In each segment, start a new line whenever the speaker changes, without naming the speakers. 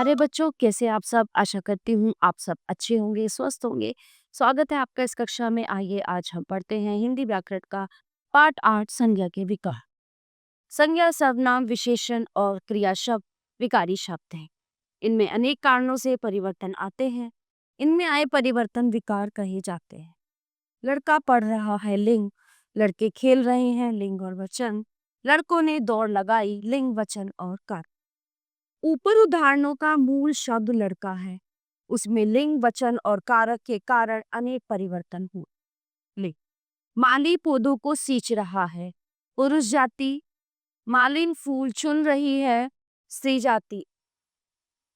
प्यारे बच्चों, कैसे आप सब? आशा करती हूँ आप सब अच्छे होंगे, स्वस्थ होंगे। स्वागत है आपका इस कक्षा में। आइए आज हम पढ़ते हैं हिंदी व्याकरण का पाठ 8 संज्ञा के विकार। संज्ञा सर्वनाम, विशेषण और क्रिया शब्द विकारी शब्द हैं। इनमें अनेक कारणों से परिवर्तन आते हैं। इनमें आए परिवर्तन विकार कहे जाते हैं। लड़का पढ़ रहा है, लिंग। लड़के खेल रहे हैं, लिंग और वचन। लड़कों ने दौड़ लगाई, लिंग, वचन और कार्य। ऊपर उदाहरणों का मूल शब्द लड़का है। उसमें लिंग, वचन और कारक के कारण अनेक परिवर्तन हुए। लिंग, माली पौधों को सींच रहा है। पुरुष जाति, मालिन फूल चुन रही है। स्त्री जाति।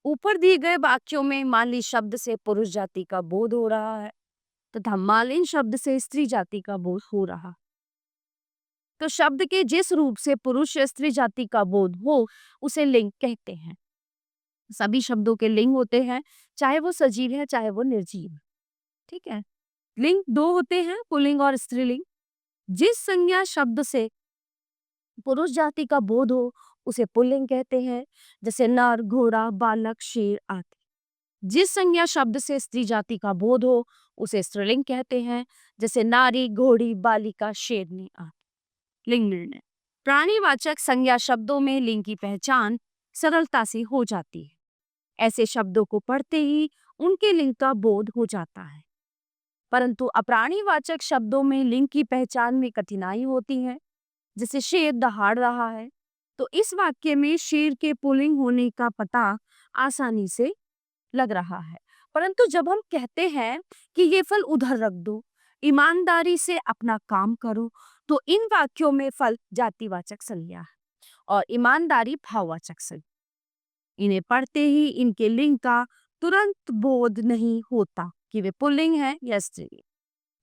ऊपर दिए गए वाक्यों में माली शब्द से पुरुष जाति का बोध हो रहा है तथा मालिन शब्द से स्त्री जाति का बोध हो रहा। तो शब्द के जिस रूप से पुरुष या स्त्री जाति का बोध हो उसे लिंग कहते हैं। सभी शब्दों के लिंग होते हैं, चाहे वो सजीव है चाहे वो निर्जीव है। ठीक है। लिंग दो होते हैं, पुल्लिंग और स्त्रीलिंग। जिस संज्ञा शब्द से पुरुष जाति का बोध हो उसे पुल्लिंग कहते हैं, जैसे नर, घोड़ा, बालक, शेर आदि। जिस संज्ञा शब्द से स्त्री जाति का बोध हो उसे स्त्रीलिंग कहते हैं, जैसे नारी, घोड़ी, बालिका, शेरनी आदि। लिंग निर्णय। प्राणीवाचक संज्ञा शब्दों में लिंग की पहचान सरलता से हो जाती है। ऐसे शब्दों को पढ़ते ही उनके लिंग का बोध हो जाता है। परंतु अप्राणीवाचक शब्दों में लिंग की पहचान में कठिनाई होती है। जैसे शेर दहाड़ रहा है, तो इस वाक्य में शेर के पुल्लिंग होने का पता आसानी से लग रहा है। परंतु जब हम कहते हैं कि ये फल उधर रख दो, ईमानदारी से अपना काम करो, तो इन वाक्यों में फल जातिवाचक संज्ञा है और ईमानदारी भाववाचक संज्ञा। इन्हें पढ़ते ही इनके लिंग का तुरंत बोध नहीं होता कि वे पुल्लिंग है या स्त्रीलिंग।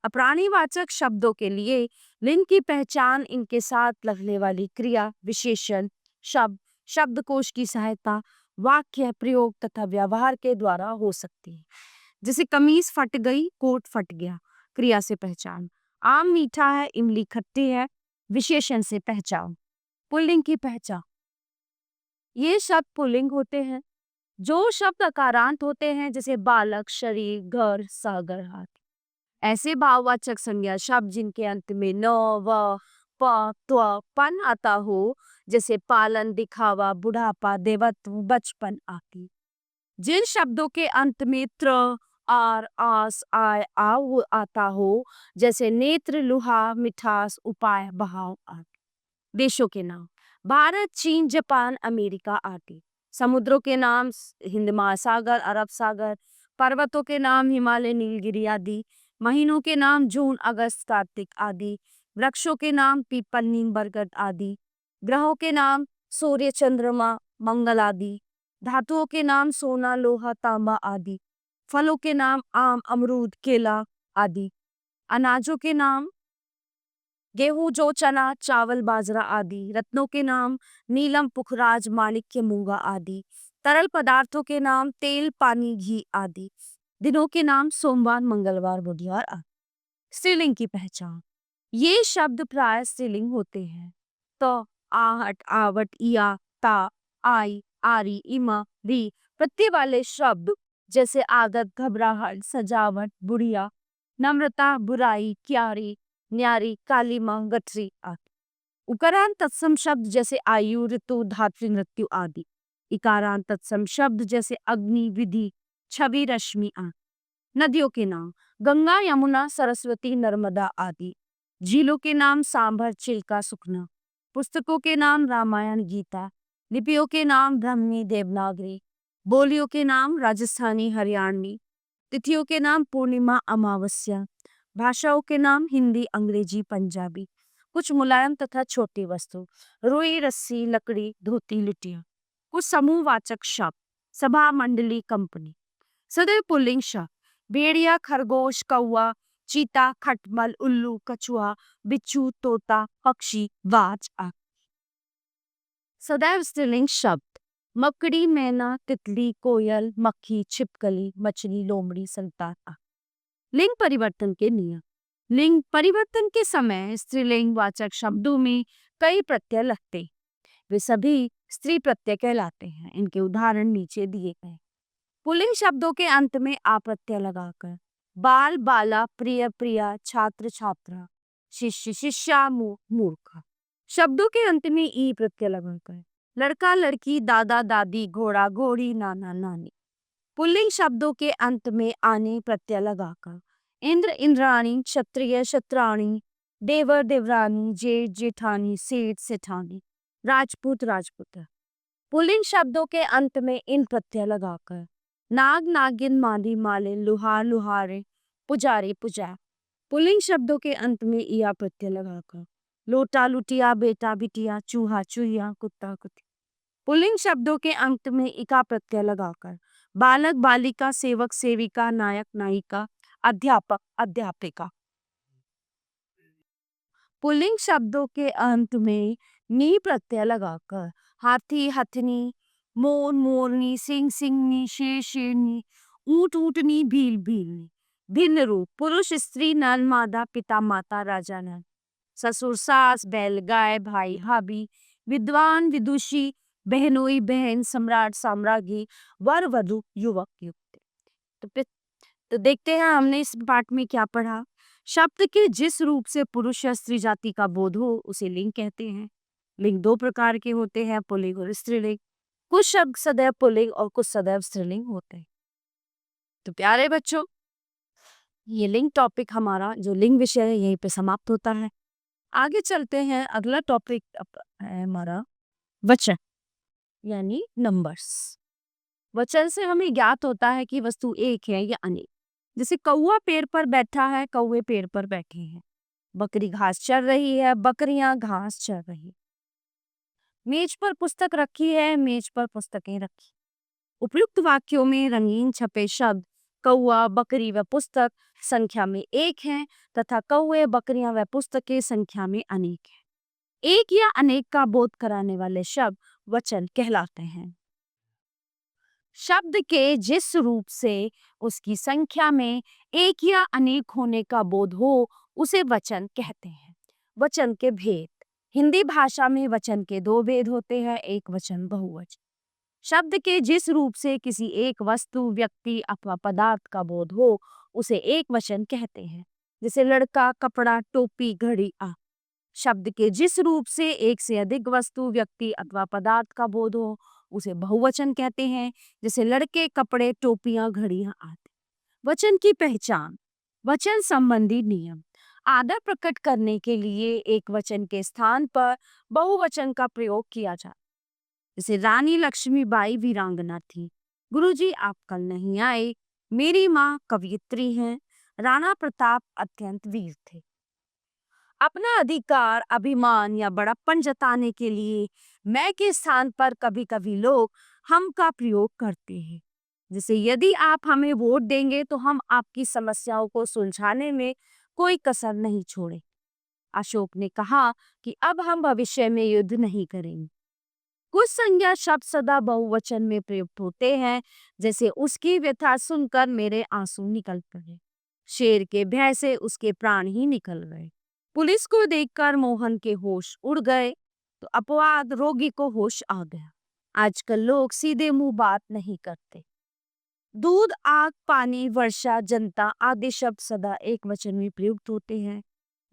अप्राणीवाचक शब्दों के लिए लिंग की पहचान इनके साथ लगने वाली क्रिया, विशेषण, शब्द, शब्दकोश की सहायता, वाक्य प्रयोग तथा व्यवहार के द्वारा हो सकती है। जैसे कमीज फट गई, कोट फट गया। क्रिया से पहचान। आम मीठा है, इमली खट्टी है। विशेषण से पहचान। पुल्लिंग की पहचान। ये शब्द पुल्लिंग होते हैं। जो शब्द अकारांत होते हैं, जैसे बालक, शरीर, घर, सागर आदि। ऐसे भाववाचक संज्ञा शब्द जिनके अंत में न, व, प, त्व, पन आता हो, जैसे पालन, दिखावा, बुढ़ापा, देवत्व, बचपन आदि। जिन शब्दों के अंत में त्र, आर, आस, आय, आव आता हो, जैसे नेत्र, लुहा, मिठास, उपाय, बहाव आदि। देशों के नाम: भारत, चीन, जापान, अमेरिका आदि। समुद्रों के नाम: हिंद महासागर, अरब सागर। पर्वतों के नाम: हिमालय, नीलगिरी आदि। महीनों के नाम: जून, अगस्त, कार्तिक आदि। वृक्षों के नाम: पीपल, नीम, बरगद आदि। ग्रहों के नाम: सूर्य, चंद्रमा, मंगल आदि। धातुओं के नाम: सोना, लोहा, तांबा आदि। फलों के नाम: आम, अमरूद, केला आदि। अनाजों के नाम: गेहूं, जौ, चना, चावल, बाजरा आदि। रत्नों के नाम: नीलम, पुखराज, माणिक्य, मूंगा आदि। तरल पदार्थों के नाम: तेल, पानी, घी आदि। दिनों के नाम: सोमवार, मंगलवार, बुधवार आदि। स्त्रीलिंग की पहचान: ये शब्द प्राय स्त्रीलिंग होते हैं। तो, आहट, आवट, इया, ता, आई, आरी, इमा, री प्रत्यय वाले शब्द जैसे आदत, घबराहट, सजावट, बुढ़िया, नम्रता, बुराई, क्यारी, न्यारी, कालीमा, गठरी आदि। उकारांत तत्सम शब्द जैसे आयु, ऋतु, धात्री, मृत्यु आदि। इकारांत तत्सम शब्द जैसे अग्नि, विधि, छवि, रश्मि आदि। नदियों के नाम: गंगा, यमुना, सरस्वती, नर्मदा आदि। झीलों के नाम: सांभर, चिल्का, सुखना। पुस्तकों के नाम: रामायण, गीता। लिपियों के नाम: ब्राह्मी, देवनागरी। बोलियों के नाम: राजस्थानी, हरियाणवी। तिथियों के नाम: पूर्णिमा, अमावस्या। भाषाओं के नाम: हिंदी, अंग्रेजी, पंजाबी। कुछ मुलायम तथा छोटी वस्तु: रुई, रस्सी, लकड़ी, धोती, लुटिया। कुछ समूहवाचक शब्द: सभा, मंडली, कंपनी। सदैव पुल्लिंग शब्द: भेड़िया, खरगोश, कौवा, चीता, खटमल, उल्लू, कछुआ, बिच्छू, तोता, पक्षी, बाज आदि। सदैव स्त्रीलिंग शब्द: मकड़ी, मैना, तितली, कोयल, मक्खी, छिपकली, मछली, लोमड़ी, संतान आदि। लिंग परिवर्तन के नियम: लिंग परिवर्तन के समय स्त्रीलिंग वाचक शब्दों में कई प्रत्यय लगते। वे सभी स्त्री प्रत्यय कहलाते हैं। इनके उदाहरण नीचे दिए गए। पुल्लिंग शब्दों के अंत में आ प्रत्यय लगाकर बाल बाला प्रिय प्रिया छात्र छात्रा शिष्य शिष्या मूर्ख। शब्दों के अंत में ई प्रत्यय लगाकर लड़का लड़की दादा दादी घोड़ा घोड़ी नाना नानी। पुल्लिंग शब्दों के अंत में आने प्रत्यय लगाकर इंद्र इंद्राणी क्षत्रिय क्षत्राणी देवर देवरानी जेठ जेठानी सेठ सेठानी राजपूत राजपूत। पुल्लिंग शब्दों के अंत में इन प्रत्यय लगाकर नाग नागिन माली मालिन लुहार लुहारे पुजारी पुजार। पुल्लिंग शब्दों के अंत में इया प्रत्यय लगाकर लोटा लुटिया बेटा बिटिया चूहा चूहिया कुत्ता कुत्ती। पुल्लिंग शब्दों के अंत में इका प्रत्यय लगाकर बालक बालिका सेवक सेविका नायक नायिका अध्यापक अध्यापिका। पुल्लिंग शब्दों के अंत में नी प्रत्यय लगाकर हाथी हथनी मोर मोरनी सिंह सिंहनी शेर शेरनी ऊंट ऊंटनी भील भीलनी। भिन्न रूप पुरुष स्त्री नर मादा पिता माता राजा नर ससुर सास बैल गाय भाई भाभी विद्वान विदुषी बहनोई बहन सम्राट साम्राज्ञी वर वधु युवक युवती। तो देखते हैं हमने इस पाठ में क्या पढ़ा। शब्द के जिस रूप से पुरुष या स्त्री जाति का बोध हो उसे लिंग कहते हैं। लिंग दो प्रकार के होते हैं, पुल्लिंग और स्त्रीलिंग। कुछ शब्द सदैव पुल्लिंग और कुछ सदैव स्त्रीलिंग होते हैं। तो प्यारे बच्चों, ये लिंग टॉपिक हमारा जो लिंग विषय है यहीं पे समाप्त होता है। आगे चलते हैं। अगला टॉपिक है हमारा वचन यानी नंबर्स। वचन से हमें ज्ञात होता है कि वस्तु एक है या अनेक। जैसे कौवा पेड़ पर बैठा है, कौवे पेड़ पर बैठे हैं। बकरी घास चर रही है, बकरियां घास चर रही। मेज पर पुस्तक रखी है, मेज पर पुस्तकें रखी। उपयुक्त वाक्यों में रंगीन छपे शब्द कौवा बकरी व पुस्तक संख्या में एक हैं तथा कौवे बकरियां व पुस्तकें संख्या में अनेक हैं। एक या अनेक का बोध कराने वाले शब्द वचन कहलाते हैं। शब्द के जिस रूप से उसकी संख्या में एक या अनेक होने का बोध हो उसे वचन कहते हैं। वचन के भेद। हिंदी भाषा में वचन के दो भेद होते हैं, एक वचन बहुवचन। शब्द के जिस रूप से किसी एक वस्तु व्यक्ति अथवा पदार्थ का बोध हो उसे एक वचन कहते हैं। जैसे लड़का कपड़ा टोपी घड़ी आ। शब्द के जिस रूप से एक से अधिक वस्तु व्यक्ति अथवा पदार्थ का बोध हो उसे बहुवचन कहते हैं। जैसे लड़के कपड़े टोपियां घड़ियां आदि। वचन की पहचान। वचन संबंधी नियम। आदर प्रकट करने के लिए एक वचन के स्थान पर बहुवचन का प्रयोग किया जाता। जैसे रानी लक्ष्मीबाई वीरांगना थी। गुरुजी आप कल नहीं आए। मेरी माँ कवयित्री हैं। राणा प्रताप अत्यंत वीर थे। अपना अधिकार अभिमान या बड़प्पन जताने के लिए मैं के स्थान पर कभी कभी लोग हम का प्रयोग करते हैं। जैसे यदि आप हमें वोट देंगे तो हम आपकी समस्याओं को सुलझाने में कोई कसर नहीं छोड़े। अशोक ने कहा कि अब हम भविष्य में युद्ध नहीं करेंगे। कुछ संज्ञा शब्द सदा बहुवचन में प्रयुक्त होते हैं। जैसे उसकी व्यथा सुनकर मेरे आंसू निकल पड़े। शेर के भय से उसके प्राण ही निकल गए। पुलिस को देखकर मोहन के होश उड़ गए तो अपवाद रोगी को होश आ गया। आजकल लोग सीधे मुंह बात नहीं करते। दूध आग पानी वर्षा जनता आदि शब्द सदा एक वचन में प्रयुक्त होते हैं।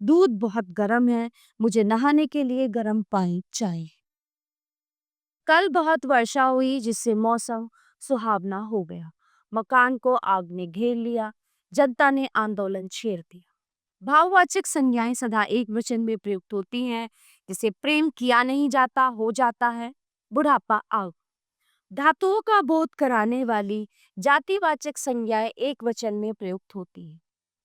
दूध बहुत गर्म है, मुझे नहाने के लिए गर्म पानी चाहिए। कल बहुत वर्षा हुई जिससे मौसम सुहावना हो गया। मकान को आग ने घेर लिया, जनता ने आंदोलन छेड़ दिया। भाववाचक संज्ञाएं सदा एक वचन में प्रयुक्त होती हैं। जैसे प्रेम किया नहीं जाता हो जाता है, बुढ़ापा आग। धातुओं का बोध कराने वाली जातिवाचक संज्ञाएं एक वचन में प्रयुक्त होती हैं।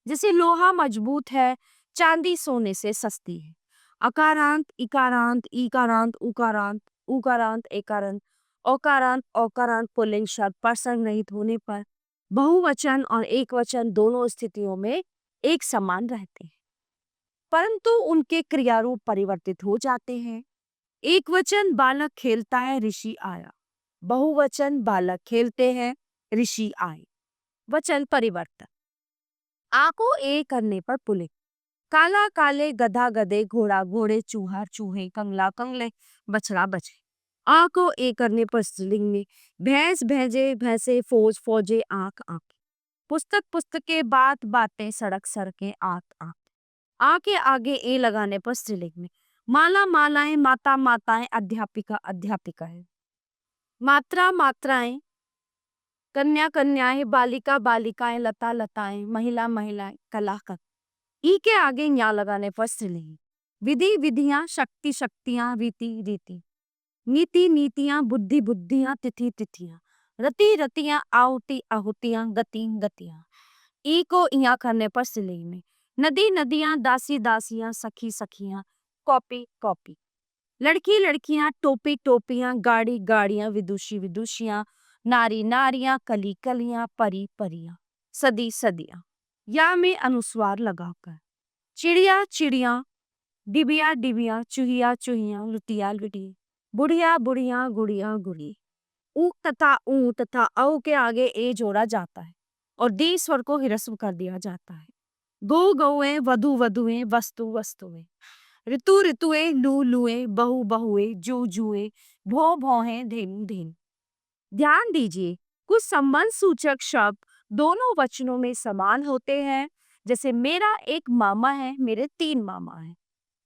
जैसे लोहा मजबूत है, चांदी सोने से सस्ती है। अकारांत इकारांत ईकारांत उकारांत उकारांत एकारांत औकारांत औकारांत पुल्लिंग शब्द प्रसंग रहित होने पर बहुवचन और एक वचन दोनों स्थितियों में एक समान रहते हैं, परंतु उनके क्रियारूप परिवर्तित हो जाते हैं। एक वचन बालक खेलता है ऋषि आया। बहुवचन बालक खेलते हैं ऋषि आए। वचन परिवर्तन। आ को ए करने पर पुल्लिंग। काला काले गधा गधे घोड़ा घोड़े चूहा चूहे कंगला कंगले बछड़ा बछड़े। आ को ए करने पर स्त्रीलिंग में भैंस भैंजे भैंसे फौज फौजे आंख आंख। पुस्तक पुस्तकें बात बातें सड़क सड़कें आत आत। आ के आगे ए लगाने पर स्त्रीलिंग में माला मालाएं माता माताएं अध्यापिका अध्यापिका है। मात्रा मात्राएं कन्या कन्याएं बालिका बालिकाएं लता लताएं महिला महिलाएं कला का। ई के आगे न्या लगाने पर स्त्रीलिंग। विधि विधियां शक्ति शक्तियां रीति रीति। नीति नीतियां बुद्धि बुद्धियां तिथि तिथियां। रति रतियां आहुति आहुतियां गति गतियां। ई को इया करने पर स्त्रीलिंग में नदी नदियां दासी दासियां सखी सखियां कॉपी कॉपी। लड़की लड़कियां टोपी टोपियां गाड़ी गाड़ियां विदुषी विदुषियां नारी नारियां कली कलियां परी परियां सदी सदियां। या में अनुस्वार लगाकर चिड़िया चिड़िया डिबिया डिबिया चूहिया चूहिया लुटिया लुटी बुढ़िया बुढ़िया गुड़िया गुड़ी। ऊ तथा औ के आगे ए जोड़ा जाता है और दी स्वर को हिरस्व कर दिया जाता है। गो गौएं वधु वधुएं वस्तु वस्तुएं। ऋतु ऋतुएं लू लुएं बहु बहुएं जू जुएं भौ भौहें धेनु धेनु। ध्यान दीजिए कुछ संबंध सूचक शब्द दोनों वचनों में समान होते हैं। जैसे मेरा एक मामा है मेरे 3 मामा हैं।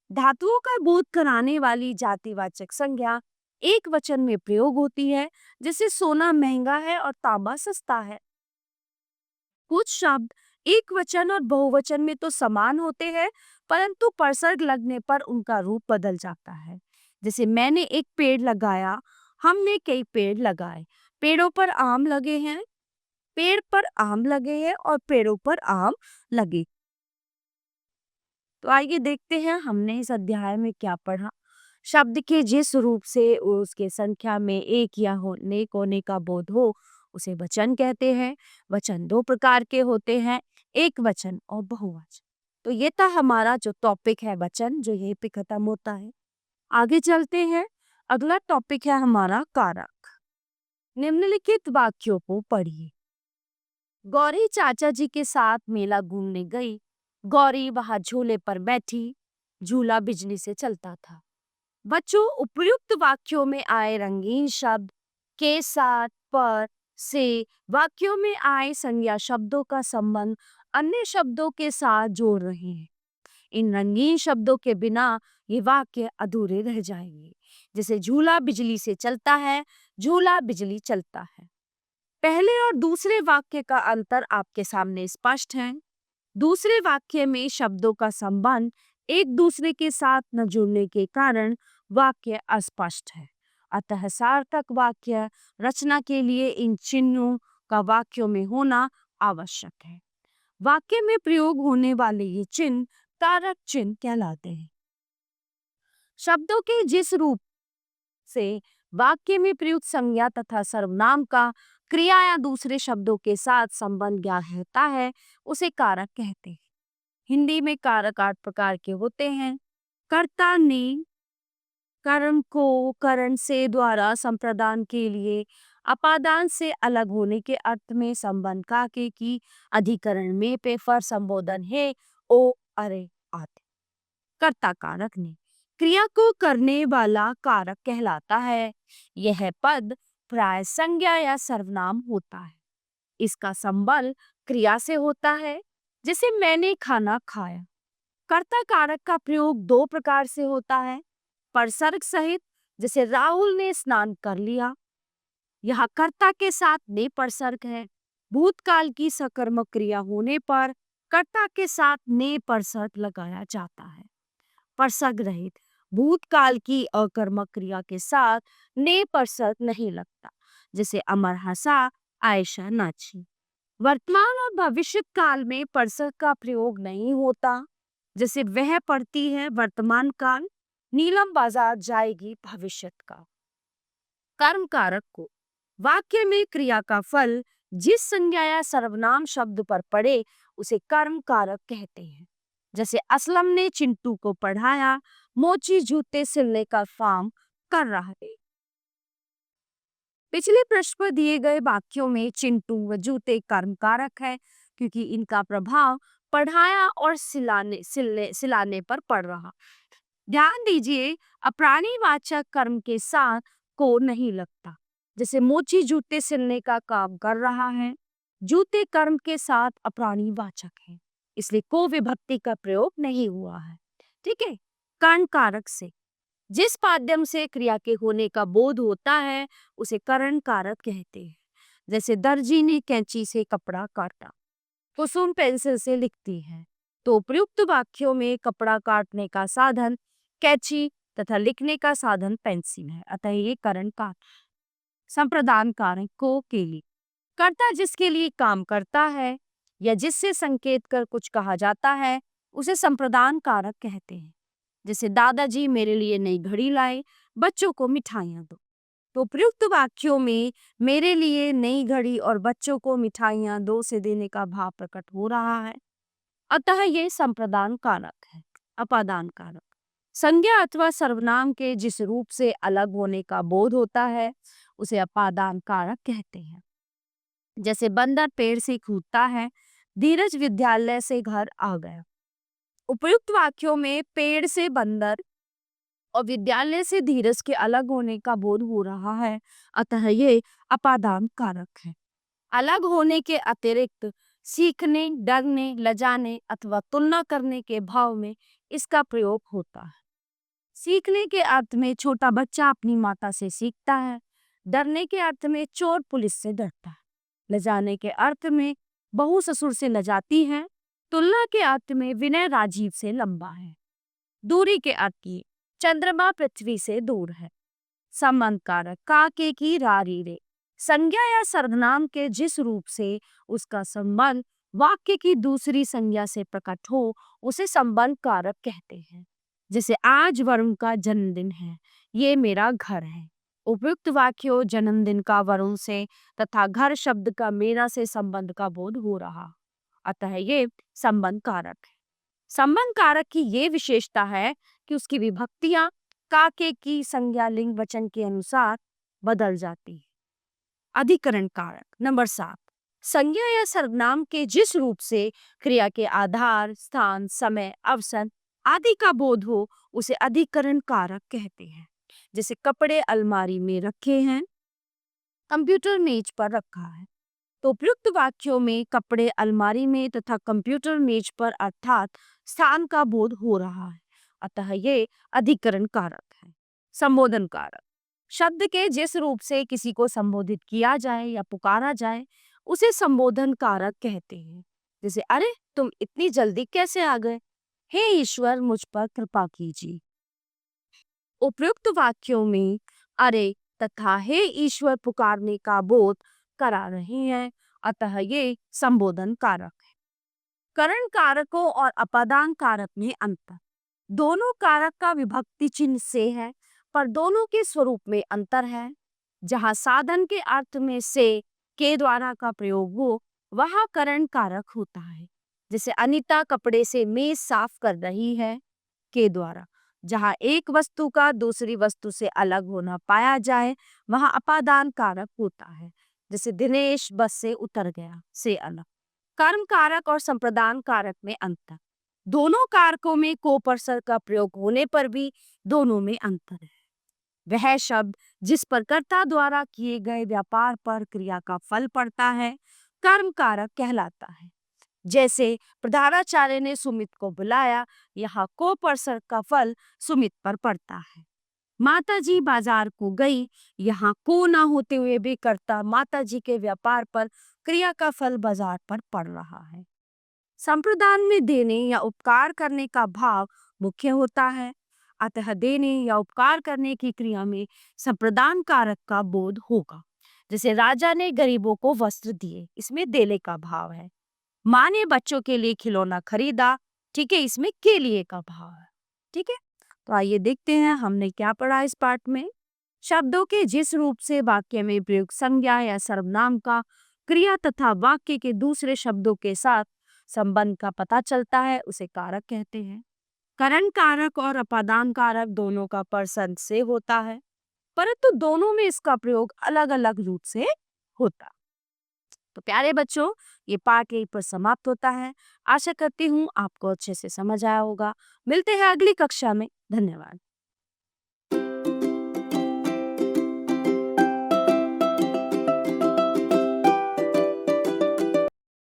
धातुओं का बोध कराने वाली जातिवाचक संज्ञा एक वचन में प्रयोग होती है। जैसे सोना महंगा है और तांबा सस्ता है। कुछ शब्द एक वचन और बहुवचन में तो समान होते हैं परंतु परसर्ग लगने पर उनका रूप बदल जाता है। जैसे मैंने एक पेड़ लगाया हमने कई पेड़ लगाए। पेड़ों पर आम लगे हैं पेड़ पर आम लगे हैं और पेड़ों पर आम लगे। तो आइए देखते हैं हमने इस अध्याय में क्या पढ़ा। शब्द के जिस रूप से उसके संख्या में एक या नेक होने का बोध हो उसे वचन कहते हैं। वचन 2 प्रकार के होते हैं एक वचन और बहुवचन। तो ये था हमारा जो टॉपिक है वचन जो यहीं पे खत्म होता है। आगे चलते हैं। अगला टॉपिक है हमारा कारक। निम्नलिखित वाक्यों को पढ़िए। गौरी चाचा जी के साथ मेला घूमने गई। गौरी वहां झूले पर बैठी। झूला बिजली से चलता था। बच्चों उपयुक्त वाक्यों में आए रंगीन शब्द के साथ पर से वाक्यों में आए संज्ञा शब्दों का संबंध अन्य शब्दों के साथ जोड़ रहे हैं। इन रंगीन शब्दों के बिना ये वाक्य अधूरे रह जाएंगे। जैसे झूला बिजली से चलता है झूला बिजली चलता है। पहले और दूसरे वाक्य का अंतर आपके सामने स्पष्ट है। दूसरे वाक्य में शब्दों का संबंध एक दूसरे के साथ न जुड़ने के कारण वाक्य अस्पष्ट है। अतः सार्थक वाक्य रचना के लिए इन चिन्हों का वाक्यों में होना आवश्यक है। वाक्य में प्रयोग होने वाले ये चिन्ह कारक चिन्ह कहलाते हैं। शब्दों के जिस रूप से वाक्य में प्रयुक्त संज्ञा तथा सर्वनाम का क्रिया या दूसरे शब्दों के साथ संबंध ज्ञात रहता है उसे कारक कहते हैं। हिंदी में कारक 8 प्रकार के होते हैं। कर्ता ने कर्म को करण से द्वारा संप्रदान के लिए अपादान से अलग होने के अर्थ में संबंध का के की अधिकरण में पे फर संबोधन है ओ अरे आते। कर्ता कारक ने क्रिया को करने वाला कारक कहलाता है। यह पद प्राय संज्ञा या सर्वनाम होता है। इसका संबंध क्रिया से होता है। जैसे मैंने खाना खाया। कर्ता कारक का प्रयोग 2 प्रकार से होता है। परसर्ग सहित जैसे राहुल ने स्नान कर लिया। यहाँ कर्ता के साथ ने परसर्ग है। भूतकाल की सकर्मक क्रिया होने पर कर्ता के साथ ने परसर्ग लगाया जाता है। परसर्ग रहित भूतकाल की अकर्मक क्रिया के साथ ने परसर्ग नहीं लगता। जैसे अमर हंसा आयशा नाची। वर्तमान और भविष्य काल में परसर्ग का प्रयोग नहीं होता। जैसे वह पढ़ती है वर्तमान काल नीलम बाजार जाएगी भविष्य का। कर्म कारक को वाक्य में क्रिया का फल जिस संज्ञा या सर्वनाम शब्द पर पड़े उसे कर्म कारक कहते हैं। जैसे असलम ने चिंटू को पढ़ाया। मोची जूते सिलने का काम कर रहा है। पिछले पृष्ठ पर दिए गए वाक्यों में चिंटू व जूते कर्म कारक है क्योंकि इनका प्रभाव पढ़ाया और सिलाने पर पड़ रहा। ध्यान दीजिए अप्राणीवाचक कर्म के साथ को नहीं लगता। जैसे मोची जूते सिलने का काम कर रहा है। जूते कर्म के साथ अप्राणीवाचक है, इसलिए को विभक्ति का प्रयोग नहीं हुआ है। ठीक है। कर्ण कारक से जिस माध्यम से क्रिया के होने का बोध होता है उसे करण कारक कहते हैं। जैसे दर्जी ने कैंची से कपड़ा काटा, कुसुम पेंसिल से लिखती है। तो प्रयुक्त वाक्यों में कपड़ा काटने का साधन कैंची तथा लिखने का साधन पेंसिल है, अतः ये करण कारक। संप्रदान कारक को के लिए कर्ता जिसके लिए काम करता है या जिससे संकेत कर कुछ कहा जाता है उसे संप्रदान कारक कहते हैं। जैसे दादाजी मेरे लिए नई घड़ी लाए, बच्चों को मिठाइयां दो। तो प्रयुक्त वाक्यों में मेरे लिए नई घड़ी और बच्चों को मिठाइयां दो से देने का भाव प्रकट हो रहा है, अतः ये संप्रदान कारक है। अपादान कारक संज्ञा अथवा सर्वनाम के जिस रूप से अलग होने का बोध होता है उसे अपादान कारक कहते हैं। जैसे बंदर पेड़ से कूदता है, धीरज विद्यालय से घर आ गया। उपयुक्त वाक्यों में पेड़ से बंदर और विद्यालय से धीरज के अलग होने का बोध हो रहा है, अतः ये अपादान कारक है। अलग होने के अतिरिक्त सीखने, डरने, लजाने अथवा तुलना करने के भाव में इसका प्रयोग होता है। सीखने के अर्थ में छोटा बच्चा अपनी माता से सीखता है। डरने के अर्थ में चोर पुलिस से डरता है। लजाने के अर्थ में बहू ससुर से लजाती है। तुलना के अर्थ में विनय राजीव से लंबा है। दूरी के अर्थ की चंद्रमा पृथ्वी से दूर है। संबंध कारक काके की रारी रे संज्ञा या सर्वनाम के जिस रूप से उसका संबंध वाक्य की दूसरी संज्ञा से प्रकट हो उसे संबंध कारक कहते हैं। जैसे आज वरुण का जन्मदिन है, ये मेरा घर है। उपयुक्त वाक्यों जन्मदिन का वरुण से तथा घर शब्द का मेरा से संबंध का बोध हो रहा, अतः ये संबंध कारक है। संबंध कारक की ये विशेषता है कि उसकी विभक्तियां काके की संज्ञा लिंग वचन के अनुसार बदल जाती है। अधिकरण कारक नंबर 7 संज्ञा या सर्वनाम के जिस रूप से क्रिया के आधार, स्थान, समय, अवसर आदि का बोध हो उसे अधिकरण कारक कहते हैं। जैसे कपड़े अलमारी में रखे हैं, कंप्यूटर मेज पर रखा है। तो उपयुक्त वाक्यों में कपड़े अलमारी में तथा कंप्यूटर मेज पर अर्थात स्थान का बोध हो रहा है, अतः ये अधिकरण कारक है। संबोधन कारक शब्द के जिस रूप से किसी को संबोधित किया जाए या पुकारा जाए उसे संबोधन कारक कहते हैं। जैसे अरे तुम इतनी जल्दी कैसे आ गए, हे ईश्वर मुझ पर कृपा कीजिए। उपयुक्त वाक्यों में अरे तथा हे ईश्वर पुकारने का बोध करा रहे हैं, अतः ये संबोधन कारक है। करण कारकों और अपादान कारक में अंतर दोनों कारक का विभक्ति चिन्ह से है, पर दोनों के स्वरूप में अंतर है। जहाँ साधन के अर्थ में से के द्वारा का प्रयोग हो वहाँ करण कारक होता है। जैसे अनीता कपड़े से मेज साफ कर रही है, के द्वारा। जहाँ एक वस्तु का दूसरी वस्तु से अलग होना पाया जाए वहाँ अपादान कारक होता है। जैसे दिनेश बस से उतर गया, से अलग। कर्म कारक और संप्रदान कारक में अंतर दोनों कारकों में कोपर्सर का प्रयोग होने पर भी दोनों में अंतर है। वह शब्द जिस पर कर्ता द्वारा किए गए व्यापार पर क्रिया का फल पड़ता है कर्म कारक कहलाता है। जैसे प्रधानाचार्य ने सुमित को बुलाया, यहाँ कोपर्सर का फल सुमित पर पड़ता है। माताजी बाजार को गई, यहाँ को ना होते हुए भी कर्ता माताजी के व्यापार पर क्रिया का फल बाजार पर पड़ रहा है। संप्रदान में देने या उपकार करने का भाव मुख्य होता है, अतः देने या उपकार करने की क्रिया में संप्रदान कारक का बोध होगा। जैसे राजा ने गरीबों को वस्त्र दिए, इसमें देने का भाव है। माँ ने बच्चों के लिए खिलौना खरीदा, ठीक है, इसमें के लिए का भाव है। ठीक है, तो आइए देखते हैं हमने क्या पढ़ा इस पाठ में। शब्दों के जिस रूप से वाक्य में प्रयुक्त संज्ञा या सर्वनाम का क्रिया तथा वाक्य के दूसरे शब्दों के साथ संबंध का पता चलता है उसे कारक कहते हैं। करण कारक और अपादान कारक दोनों का परसंग से होता है, परंतु दोनों में इसका प्रयोग अलग अलग रूप से होता। तो प्यारे बच्चों, ये पाठ यहीं पर समाप्त होता है। आशा करती हूँ आपको अच्छे से समझ आया होगा। मिलते हैं अगली कक्षा में। धन्यवाद।